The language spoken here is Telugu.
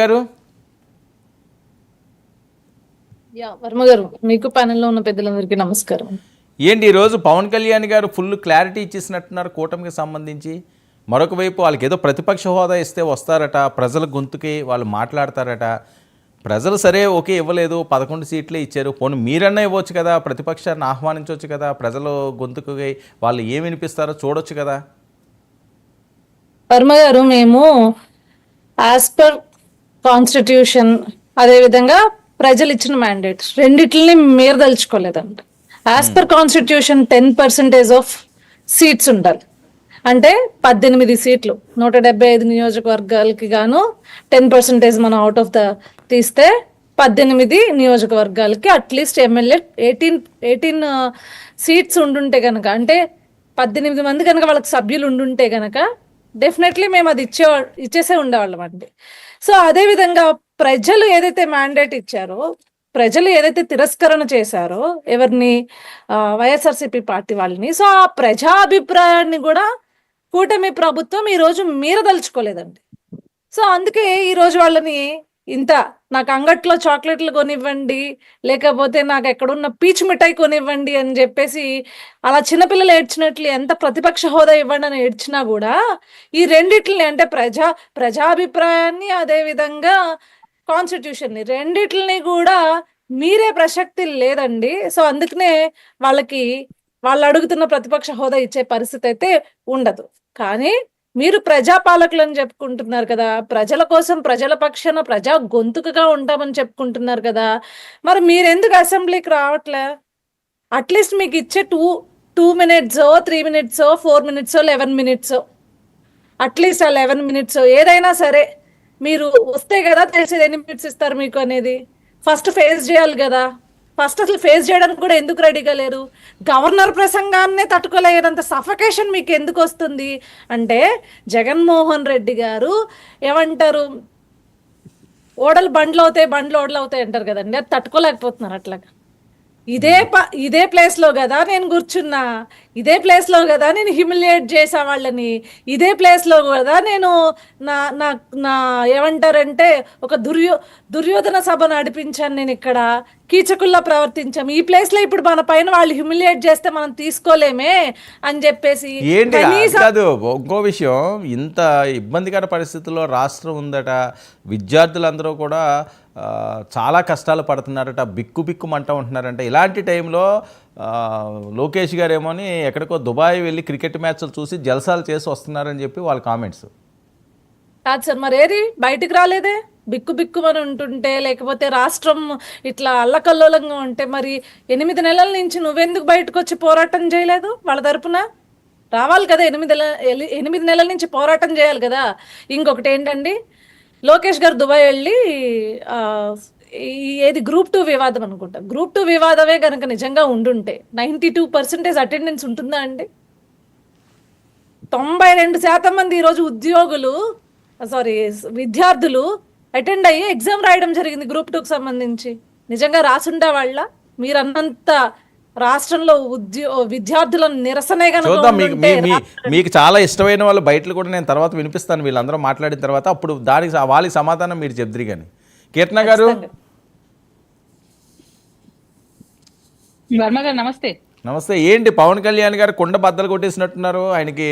గారు వర్మ గారు, మీకు ప్యానెల్లో ఉన్న పెద్దలందరికీ నమస్కారం. ఏంటి ఈరోజు పవన్ కళ్యాణ్ గారు ఫుల్ క్లారిటీ ఇచ్చేసినట్టున్నారు కూటమికి సంబంధించి. మరొక వైపు వాళ్ళకి ఏదో ప్రతిపక్ష హోదా ఇస్తే వస్తారట, ప్రజల గొంతుకి వాళ్ళు మాట్లాడతారట. ప్రజలు సరే ఓకే ఇవ్వలేదు, 11 సీట్లే ఇచ్చారు, పోనీ మీరన్నా ఇవ్వచ్చు కదా, ప్రతిపక్షాన్ని ఆహ్వానించవచ్చు కదా, ప్రజల గొంతుకి వాళ్ళు ఏమి వినిపిస్తారో చూడొచ్చు కదా. వర్మ గారు, మేము యాజ్ పర్ కాన్స్టిట్యూషన్, అదేవిధంగా ప్రజలు ఇచ్చిన మ్యాండేట్స్ రెండిట్లని మీరు దలుచుకోలేదంట. As per constitution 10% of seats ఉండాలి. అంటే 18 సీట్లు 175 నియోజకవర్గాలకి గాను 10% మనం అవుట్ ఆఫ్ ద తీస్తే 18 నియోజకవర్గాలకి అట్లీస్ట్ ఎమ్మెల్యే 18 సీట్స్ ఉండుంటే కనుక, అంటే 18 మంది కనుక వాళ్ళకి సభ్యులు ఉండుంటే కనుక డెఫినెట్లీ మేము అది ఇచ్చేసే ఉండేవాళ్ళం అండి. సో అదే విధంగా ప్రజలు ఏదైతే మ్యాండేట్ ఇచ్చారో, ప్రజలు ఏదైతే తిరస్కరణ చేశారో ఎవరిని, వైఎస్ఆర్సీపీ పార్టీ వాళ్ళని, సో ఆ ప్రజా అభిప్రాయాన్ని కూడా కూటమి ప్రభుత్వం ఈరోజు మీరదలుచుకోలేదండి. సో అందుకే ఈరోజు వాళ్ళని ఇంత నాకు అంగట్లో చాక్లెట్లు కొనివ్వండి, లేకపోతే నాకు ఎక్కడున్న పీచు మిఠాయి కొనివ్వండి అని చెప్పేసి అలా చిన్నపిల్లలు ఏడ్చినట్లు ఎంత ప్రతిపక్ష హోదా ఇవ్వండి అని ఏడ్చినా కూడా ఈ రెండిట్లని, అంటే ప్రజాభిప్రాయాన్ని అదేవిధంగా కాన్స్టిట్యూషన్ని రెండిట్లని కూడా మీరే ప్రసక్తి లేదండి. సో అందుకనే వాళ్ళు అడుగుతున్న ప్రతిపక్ష హోదా ఇచ్చే పరిస్థితి అయితే ఉండదు. కానీ మీరు ప్రజాపాలకులని చెప్పుకుంటున్నారు కదా, ప్రజల కోసం, ప్రజల పక్షాన, ప్రజా గొంతుకగా ఉంటామని చెప్పుకుంటున్నారు కదా, మరి మీరెందుకు అసెంబ్లీకి రావట్లే? అట్లీస్ట్ మీకు ఇచ్చే 2 minutes 3 minutes 4 minutes 11 minutes, at least ఆ 11 మినిట్స్ ఏదైనా సరే మీరు వస్తే కదా తెలిసేది ఎన్ని మినిట్స్ ఇస్తారు మీకు అనేది. ఫస్ట్ ఫేస్ చేయాలి కదా. ఫస్ట్ అసలు ఫేస్ చేయడానికి కూడా ఎందుకు రెడీగా లేరు? గవర్నర్ ప్రసంగాన్నే తట్టుకోలేనంత సఫకేషన్ మీకు ఎందుకు వస్తుంది అంటే, జగన్మోహన్ రెడ్డి గారు ఏమంటారు, బండ్లు ఓడలు అవుతాయి అంటారు కదండి, అది తట్టుకోలేకపోతున్నారు. అట్లాగా ఇదే ప్లేస్ లో కదా నేను కూర్చున్నా, ఇదే ప్లేస్ లో కదా నేను హ్యూమిలియేట్ చేసా వాళ్ళని, ఇదే ప్లేస్ లో కదా నేను నా నా నా ఏమంటారంటే ఒక దుర్యోధన సభ నడిపించాను. నేను ఇక్కడ కీచకుల్లా ప్రవర్తించాం. ఈ ప్లేస్ లో ఇప్పుడు మన పైన వాళ్ళు హ్యూమిలియేట్ చేస్తే మనం తీసుకోలేమే అని చెప్పేసి. ఏంటి కాదు, ఇంకో విషయం, ఇంత ఇబ్బందికర పరిస్థితుల్లో రాష్ట్రం ఉందట, విద్యార్థులందరూ కూడా చాలా కష్టాలు పడుతున్నారట, బిక్కుమంట ఉంటున్నారంట. ఇలాంటి టైంలో లోకేష్ గారు ఏమోని ఎక్కడికో దుబాయ్ వెళ్ళి క్రికెట్ మ్యాచ్లు చూసి జల్సాలు చేసి వస్తున్నారని చెప్పి వాళ్ళ కామెంట్స్. కాదు సార్, మరి ఏది బయటికి రాలేదే? బిక్కుమని ఉంటుంటే, లేకపోతే రాష్ట్రం ఇట్లా అల్లకల్లోలంగా ఉంటే, మరి 8 నెలల నుంచి నువ్వెందుకు బయటకు వచ్చి పోరాటం చేయలేదు? వాళ్ళ తరపున రావాలి కదా. 8 నెలల నుంచి పోరాటం చేయాలి కదా. ఇంకొకటి ఏంటండి, లోకేష్ గారు దుబాయ్ వెళ్ళి ఏది గ్రూప్ 2 వివాదం అనుకుంటా, గ్రూప్ 2 వివాదమే కనుక నిజంగా ఉండుంటే 92% అటెండెన్స్ ఉంటుందా అండి? 92% మంది ఈరోజు విద్యార్థులు అటెండ్ అయ్యి ఎగ్జామ్ రాయడం జరిగింది గ్రూప్ 2కి సంబంధించి. నిజంగా రాసుండే వాళ్ళ మీరు అన్నంత రాష్ట్రంలో విద్యార్థుల నిరసనే చూద్దాం. మీకు చాలా ఇష్టమైన వాళ్ళు బయటలు కూడా నేను తర్వాత వినిపిస్తాను, వీళ్ళందరూ మాట్లాడిన తర్వాత. అప్పుడు దానికి వాళ్ళకి సమాధానం మీరు చెప్తారు. కానీ కీర్తన గారు, వర్మ గారు నమస్తే. నమస్తే. ఏంటి పవన్ కళ్యాణ్ గారు కుండ బద్దలు కొట్టేసినట్టున్నారు? ఆయనకి